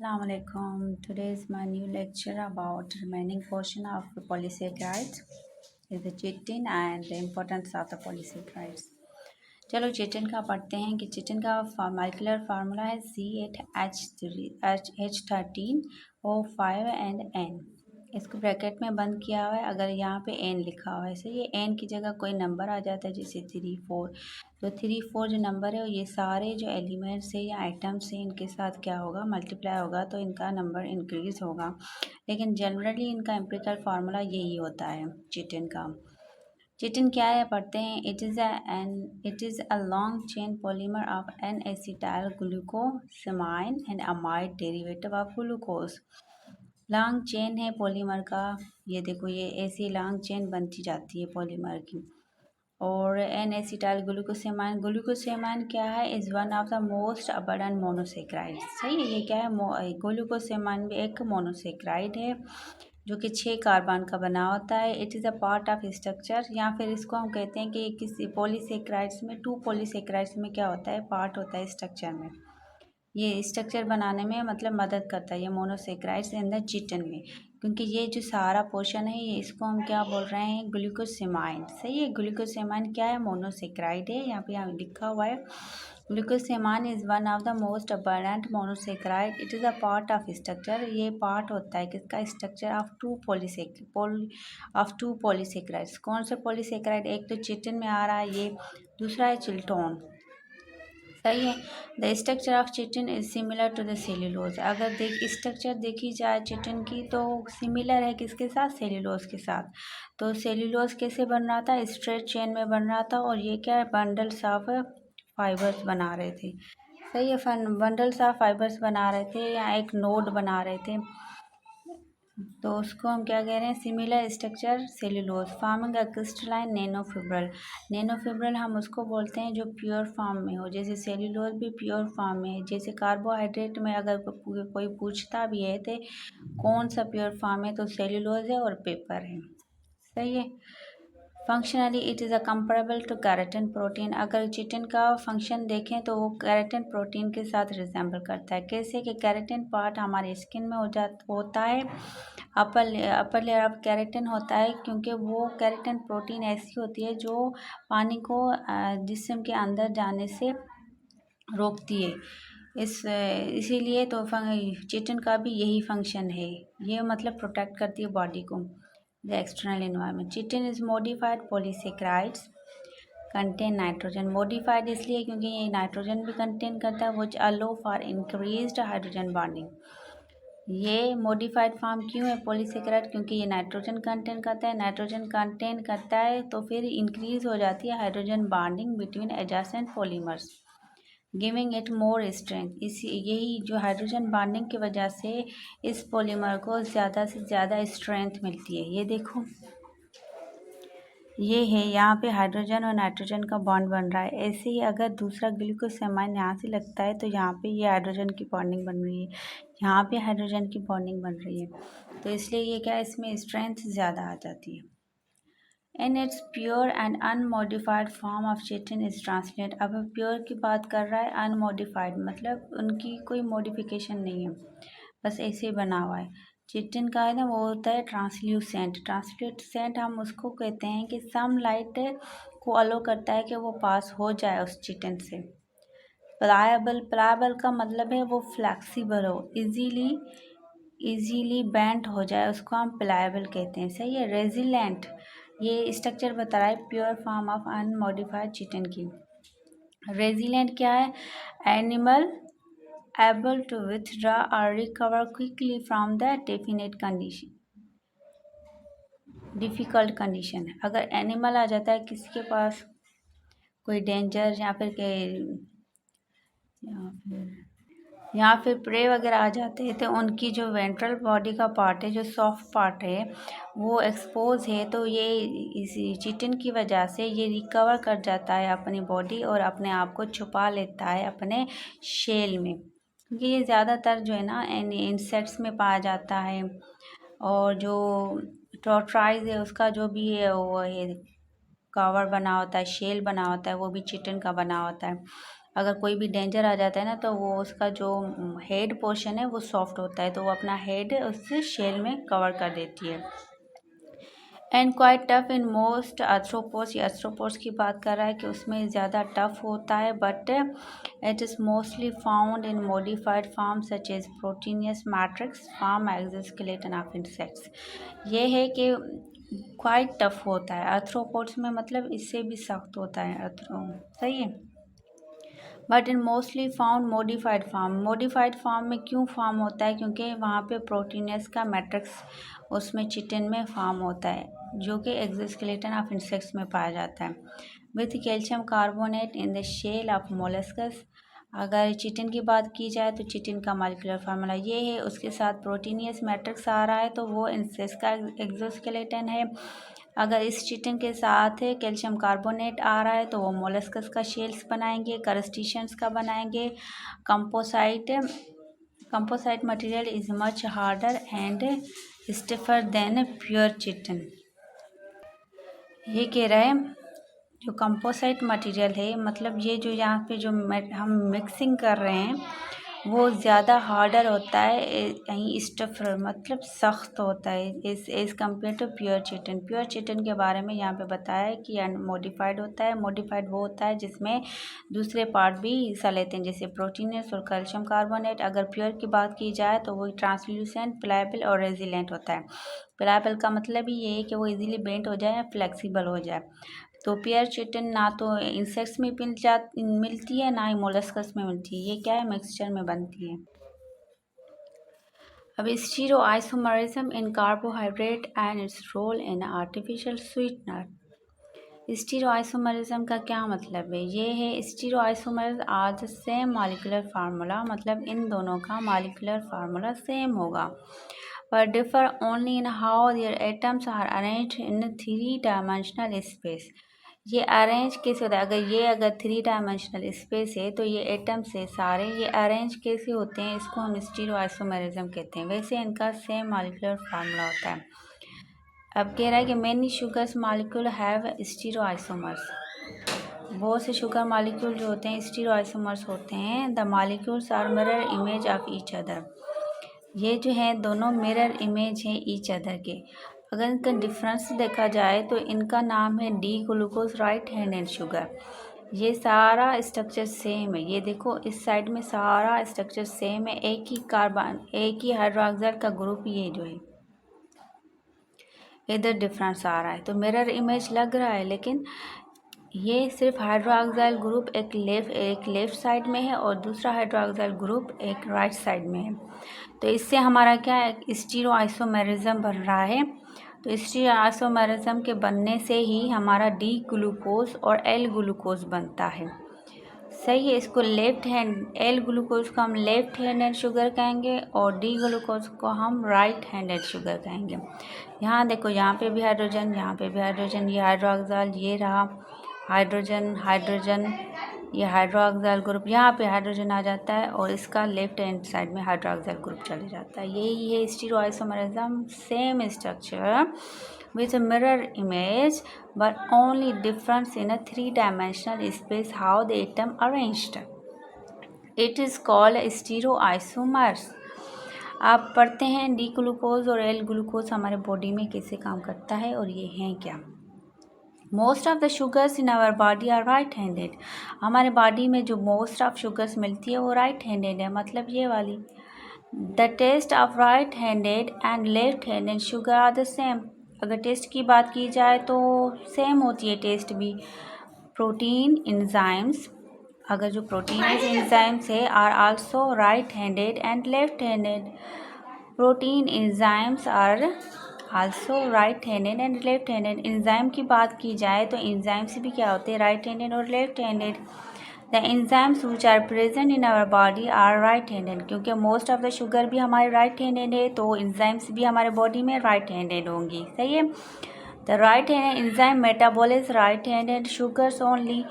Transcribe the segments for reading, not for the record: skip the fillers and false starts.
Assalamu alaikum. Today is my new lecture about remaining portion of the polysaccharides is the chitin and the importance of the polysaccharides. चलो chitin का पढ़ते हैं कि chitin का molecular formula है CH13O5 and N। इसको bracket में बंद किया हुआ है। अगर यहाँ पे N लिखा हुआ है, सही है, N की जगह कोई नंबर आ जाता है जैसे 3 4, तो 3 4 जो नंबर है ये सारे जो एलिमेंट्स है या आइटम्स है इनके साथ क्या होगा, मल्टीप्लाई होगा, तो इनका नंबर इंक्रीज होगा। लेकिन जनरली इनका एम्पिरिकल फार्मूला यही होता है चिटिन का। चिटिन क्या है पढ़ते हैं। It is a long chain polymer of N acetyl glucosamine and amide derivative of glucose. Long chain है पॉलीमर का। ये देखो, ये ऐसी लॉन्ग चेन बनती जाती है पॉलीमर की। और एन एसिटाइल ग्लूकोसामाइन क्या है, is one of the most abundant monosaccharide. सही है, ये क्या है, ग्लूकोसामाइन भी एक मोनोसेक्राइड है जो कि 6 कार्बन का बना होता है। It is a part of structure, या फिर इसको हम कहते हैं कि किसी पॉलीसेक्राइड्स में 2 पॉलीसेक्राइड्स में क्या होता है, पार्ट होता है स्ट्रक्चर में। ये स्ट्रक्चर बनाने में मतलब मदद करता है ये मोनोसेक्राइड्स इन द चिटिन में, क्योंकि ये जो सारा पोर्शन है ये इसको हम क्या बोल रहे हैं, ग्लूकोसामाइन। सही है, ग्लूकोसामाइन क्या है, मोनोसेक्राइड है। यहाँ लिखा हुआ है glucosamine is one of the most abundant monosaccharide. It is a part of structure. ये पार्ट होता है किसका, स्ट्रक्चर ऑफ टू पॉलीसेक्राइड्स। कौन से पॉलीसेक्राइड, एक तो चिटिन में आ रहा है ये, दूसरा है चिल्टोन। सही है। The structure of chitin is similar to the cellulose. अगर स्ट्रक्चर देखी जाए चिटिन की तो सिमिलर है किसके साथ, सेल्यूलोज के साथ। तो सेल्यूलोज कैसे बन रहा था, स्ट्रेट चेन में बन रहा था, और ये क्या है, बंडल्स ऑफ फाइबर्स बना रहे थे। सही है, बंडल्स ऑफ फाइबर्स बना रहे थे या एक नोड बना रहे थे, तो उसको हम क्या कह रहे हैं, similar structure cellulose forming a crystalline nanofibril. Nanofibril हम उसको बोलते हैं जो प्योर फॉर्म में हो, जैसे सेल्यूलोज भी प्योर फॉर्म में है। जैसे कार्बोहाइड्रेट में अगर कोई पूछता भी है तो कौन सा प्योर फॉर्म है, तो सेल्यूलोज है और पेपर है। सही है। Functionally it is a comparable to keratin protein. अगर चिटिन का फंक्शन देखें तो वो केराटिन प्रोटीन के साथ रिजेंबल करता है। कैसे कि केराटिन पार्ट हमारे स्किन में होता है, अपर लेयर ऑफ केराटिन होता है, क्योंकि वो केराटिन प्रोटीन ऐसी होती है जो पानी को जिस्म के अंदर जाने से रोकती है। इसीलिए तो चिटिन का भी यही फंक्शन है, ये मतलब प्रोटेक्ट करती है बॉडी को the external environment. Chitin is modified polysaccharides contain nitrogen. Modified इसलिए क्योंकि ये नाइट्रोजन भी कंटेन करता है, विच अलो फॉर इंक्रीज्ड हाइड्रोजन बॉन्डिंग। ये मॉडिफाइड फॉर्म क्यों है पॉलीसेक्राइड, क्योंकि ये नाइट्रोजन कंटेन करता है। नाइट्रोजन कंटेन करता है तो फिर इंक्रीज हो जाती है hydrogen bonding between adjacent polymers, giving it more strength. यही जो हाइड्रोजन बॉन्डिंग की वजह से इस पॉलीमर को ज़्यादा से ज़्यादा स्ट्रेंथ मिलती है। ये देखो, ये है, यहाँ पे हाइड्रोजन और नाइट्रोजन का बॉन्ड बन रहा है। ऐसे ही अगर दूसरा ग्लूकोसामाइन यहाँ से लगता है तो यहाँ पे ये हाइड्रोजन की बॉन्डिंग बन रही है, यहाँ पे हाइड्रोजन की बॉन्डिंग बन रही है, तो इसलिए ये क्या, इसमें स्ट्रेंथ ज़्यादा आ जाती है। In its pure and unmodified form of chitin is translate. अब प्योर की बात कर रहा है, अनमोडिफाइड मतलब उनकी कोई मॉडिफिकेशन नहीं है, बस ऐसे ही बना हुआ है। चिटिन का है ना, वो होता है ट्रांसल्यूसेंट। ट्रांसल्यूसेंट हम उसको कहते हैं कि सम लाइट को अलो करता है कि वो पास हो जाए उस चिटिन से। प्लायबल का मतलब है वो फ्लैक्सीबल हो, इजीली बेंट हो जाए, उसको हम प्लायबल कहते हैं। सही है। रेजिलेंट, ये स्ट्रक्चर बता रहा है pure form of unmodified chitin की। रेजिलेंट क्या है, एनिमल एबल टू विथड्रॉ और recover quickly from the difficult condition. अगर एनिमल आ जाता है किसी के पास, कोई डेंजर या फिर प्रे वगैरह आ जाते हैं, तो उनकी जो वेंट्रल बॉडी का पार्ट है, जो सॉफ्ट पार्ट है, वो एक्सपोज है, तो ये इसी चिटिन की वजह से ये रिकवर कर जाता है अपनी बॉडी और अपने आप को छुपा लेता है अपने शेल में, क्योंकि ये ज़्यादातर जो है ना इंसेक्ट्स में पाया जाता है। और जो टॉर्टॉइज है उसका जो भी है वो कवर बना होता है, शेल बना होता है, वो भी चिटिन का बना होता है। अगर कोई भी डेंजर आ जाता है ना, तो वो उसका जो हेड पोर्शन है वो सॉफ्ट होता है, तो वो अपना हेड उससे शेल में कवर कर देती है। And quite tough in most arthropods, ये आर्थ्रोपोड्स की बात कर रहा है कि उसमें ज़्यादा टफ होता है, but it is mostly found in modified farm such as proteinaceous matrix farm exoskeleton of insects. ये है कि क्वाइट टफ होता है आर्थ्रोपोड्स में, मतलब इससे भी सख्त होता है सही है। But in mostly found modified form, modified form में क्यों फार्म होता है, क्योंकि वहाँ पे प्रोटीनियस का मैट्रिक्स उसमें चिटिन में फार्म होता है, जो कि एक्सोस्केलेटन ऑफ इंसेक्ट्स में पाया जाता है। With calcium carbonate in the shell of molluscs, अगर चिटिन की बात की जाए तो चिटिन का मॉलिक्यूलर फार्मूला ये है, उसके साथ प्रोटीनियस मैट्रिक्स आ रहा है तो वो इंसेक्ट्स का एक्सोस्केलेटन है। अगर इस चिटिन के साथ कैल्शियम कार्बोनेट आ रहा है तो वो मोलस्कस का शेल्स बनाएंगे, करस्टिशियंस का बनाएंगे। Composite material is much harder and stiffer than pure chitin. ये कह रहा है जो कंपोसाइट मटेरियल है, मतलब ये जो यहाँ पे जो हम मिक्सिंग कर रहे हैं वो ज़्यादा हार्डर होता है, यहीं स्टफर मतलब सख्त होता है as compare to pure chitin. Pure chitin के बारे में यहाँ पे बताया है कि अनमोडिफाइड होता है। मॉडिफाइड वो होता है जिसमें दूसरे पार्ट भी हिस्सा लेते हैं, जैसे प्रोटीनस और कैल्शियम कार्बोनेट। अगर प्योर की बात की जाए तो वो ट्रांसल्यूसेंट, प्लायबल और रेजिलेंट होता है। प्लायबल का मतलब ही ये है कि वो इजीली बेंड हो जाए या फ्लेक्सिबल हो जाए। तो प्योर चिटिन ना तो इंसेक्ट्स में मिलती है, ना ही मोलस्कस में मिलती है, ये क्या है मिक्सचर में बनती है। अब stereoisomerism in carbohydrate and its role in artificial sweetener. Stereoisomerism का क्या मतलब है, ये है stereoisomers are the same molecular formula, मतलब इन दोनों का मॉलिक्यूलर फार्मूला सेम होगा, पर differ only in how their atoms are arranged in 3 dimensional space. ये अरेंज कैसे होता है, अगर 3 डायमेंशनल स्पेस है तो ये एटम्स है सारे, ये अरेंज कैसे होते हैं, इसको हम स्टीरो आइसोमेरिज्म कहते हैं। वैसे इनका सेम मॉलिक्यूलर फार्मूला होता है। अब कह रहा है कि many sugars molecule have stereo isomers, बहुत से शुगर मॉलिक्यूल जो होते हैं स्टीरो आइसोमर्स होते हैं। The molecules are mirror image of each other, ये जो है दोनों मिरर इमेज हैं ईच अदर के। अगर इनका डिफरेंस देखा जाए तो इनका नाम है D glucose right hand and sugar. ये सारा स्ट्रक्चर सेम है, ये देखो इस साइड में सारा स्ट्रक्चर सेम है, एक ही कार्बन, एक ही हाइड्रोक्साइड का ग्रुप ये जो है, इधर डिफरेंस आ रहा है तो मिरर इमेज लग रहा है, लेकिन ये सिर्फ हाइड्रोक्साइल ग्रुप एक लेफ़्ट साइड में है और दूसरा हाइड्रोक्साइल ग्रुप एक राइट साइड में है। तो इससे हमारा क्या है, स्टीरो आइसोमेरिज्म बन रहा है। तो स्टीरो आइसोमेरिज्म के बनने से ही हमारा डी ग्लूकोज और एल ग्लूकोज बनता है। सही है, इसको लेफ्ट हैंड, एल ग्लूकोज को हम लेफ्ट हैंडेड शुगर कहेंगे और डी ग्लूकोज को हम राइट हैंडेड शुगर कहेंगे। यहाँ देखो, यहाँ पे भी हाइड्रोजन, यहाँ पे भी हाइड्रोजन, ये हाइड्रोक्साइल, ये रहा हाइड्रोजन हाइड्रोजन, ये हाइड्रोक्साइल ग्रुप, यहाँ पे हाइड्रोजन आ जाता है और इसका लेफ्ट हैंड साइड में हाइड्रोक्साइल ग्रुप चले जाता है। यही है stereo isomerism, same structure with a mirror image but only difference in a 3-dimensional space how the atom arranged. It is called stereoisomers. आप पढ़ते हैं डी ग्लूकोज और एल ग्लूकोज हमारे बॉडी में कैसे काम करता है और ये हैं क्या। Most of the sugars in our body are right handed, हमारे बॉडी में जो मोस्ट ऑफ शुगर्स मिलती है वो राइट हैंडेड है, मतलब ये वाली। The taste of right handed and left handed sugar are the same, अगर टेस्ट की बात की जाए तो सेम होती है टेस्ट भी। प्रोटीन इंजाइम्स, अगर जो प्रोटीन इंजाइम्स है are also right handed and left handed. Protein enzymes are also right handed and left handed. Enzyme की बात की जाए तो इंजाइम्स भी क्या होते हैं, राइट हैंडेड और left handed. The enzymes which are present in our body are right handed, क्योंकि मोस्ट ऑफ द शुगर भी हमारे राइट हैंडेड है तो एंजाइम्स भी हमारे बॉडी में राइट हैंडेड होंगी। सही है, the right handed enzyme metabolise right handed sugars only.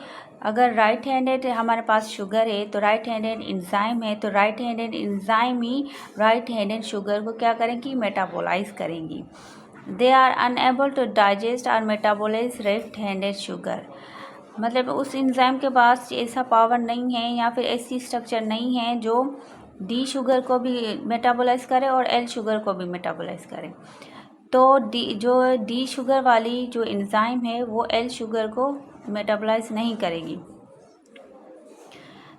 अगर राइट हैंडेड हमारे पास शुगर है तो राइट हैंडेड एंजाइम है, तो राइट हैंडेड एंजाइम ही राइट हैंडेड शुगर को क्या करेंगी, मेटाबोलाइज करेंगी। They are unable to digest और मेटाबोलाइज लेफ्ट हैंडेड शुगर। मतलब उस एंजाइम के पास ऐसा पावर नहीं है या फिर ऐसी स्ट्रक्चर नहीं है जो डी शुगर को भी मेटाबोलाइज करे और एल शुगर को भी मेटाबोलाइज करे। तो डी शुगर वाली जो एंजाइम है वो एल शुगर को मेटाबोलाइज नहीं करेगी।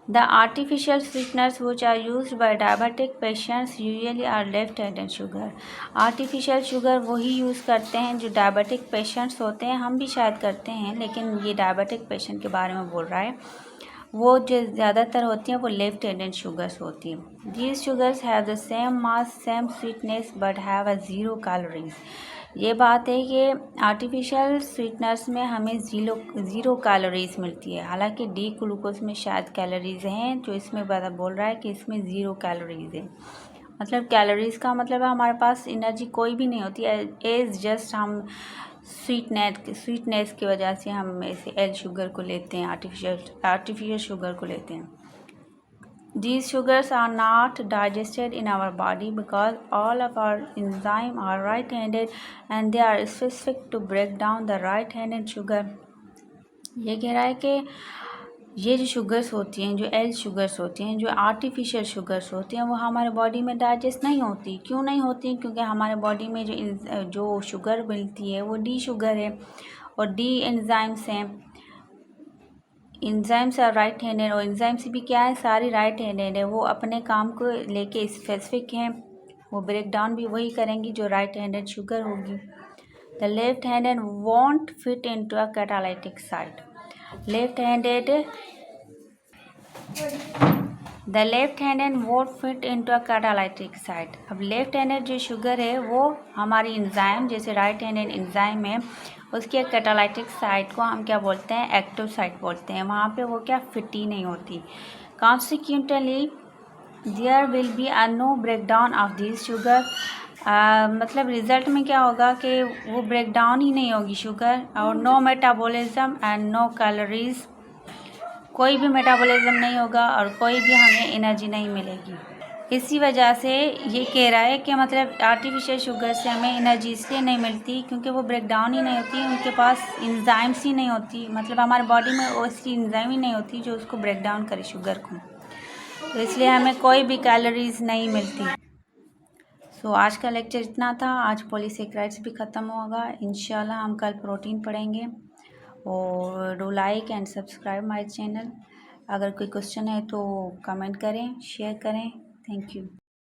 The artificial sweeteners which are used by diabetic patients usually are left-handed sugar। Artificial sugar वही यूज़ करते हैं जो डायबिटिक पेशेंट्स होते हैं, हम भी शायद करते हैं, लेकिन ये डायबिटिक पेशेंट के बारे में बोल रहा है। वो जो ज़्यादातर होती हैं वो लेफ्ट हैंडेड शुगर्स होती हैं। These sugars have the same mass same sweetness but have a zero calories. ये बात है कि आर्टिफिशियल स्वीटनर्स में हमें ज़ीरो कैलोरीज मिलती है, हालांकि डी ग्लूकोज में शायद कैलोरीज हैं, जो इसमें बोल रहा है कि इसमें ज़ीरो कैलोरीज है। मतलब कैलोरीज का मतलब है हमारे पास एनर्जी कोई भी नहीं होती है, एज जस्ट हम स्वीटनेस की वजह से हम ऐसे एल शुगर को लेते हैं, आर्टिफिशियल शुगर को लेते हैं। These sugars are not digested in our body because all of our enzymes are right-handed and they are specific to break down the right-handed sugar। ये कह रहा है कि ये जो शुगर्स होती हैं, जो एल शुगर्स होती हैं, जो आर्टिफिशियल शुगर्स होती हैं, वो हमारे बॉडी में डाइजेस्ट नहीं होती। क्यों नहीं होती? क्योंकि हमारे बॉडी में जो शुगर मिलती है वो डी शुगर है और डी एंजाइम्स हैं। एंजाइम्स आर राइट हैंडेड और एंजाइम्स भी क्या है, सारी राइट हैंडेड है। वो अपने काम को लेके स्पेसिफिक हैं, वो ब्रेक डाउन भी वही करेंगी जो राइट हैंडेड शुगर होगी। The left handed want fit into a catalytic site. Left handed the left handed vote fit into a catalytic site. अब लेफ्ट हैंडेड जो शुगर है वो हमारी एंजाइम जैसे राइट हैंडेड एंजाइम है, उसके कैटालाइटिक साइट को हम क्या बोलते हैं, एक्टिव साइट बोलते हैं। वहाँ पे वो क्या फिट ही नहीं होती। Consequently there will be a no break down of this sugar. मतलब रिजल्ट में क्या होगा कि वो ब्रेक डाउन ही नहीं होगी शुगर, और no metabolism and no calories. कोई भी मेटाबॉलिज्म नहीं होगा और कोई भी हमें एनर्जी नहीं मिलेगी। इसी वजह से ये कह रहा है कि मतलब आर्टिफिशियल शुगर से हमें एनर्जी इसलिए नहीं मिलती क्योंकि वो ब्रेक डाउन ही नहीं होती, उनके पास एंजाइम्स ही नहीं होती। मतलब हमारे बॉडी में उसकी एंजाइम ही नहीं होती जो उसको ब्रेक डाउन करे शुगर को, तो इसलिए हमें कोई भी कैलोरीज नहीं मिलती। सो आज का लेक्चर इतना था। आज पॉलीसेकेराइड्स भी ख़त्म होगा इंशाल्लाह। हम कल प्रोटीन पढ़ेंगे। और do like and subscribe my channel. अगर कोई क्वेश्चन है तो कमेंट करें, शेयर करें। Thank you.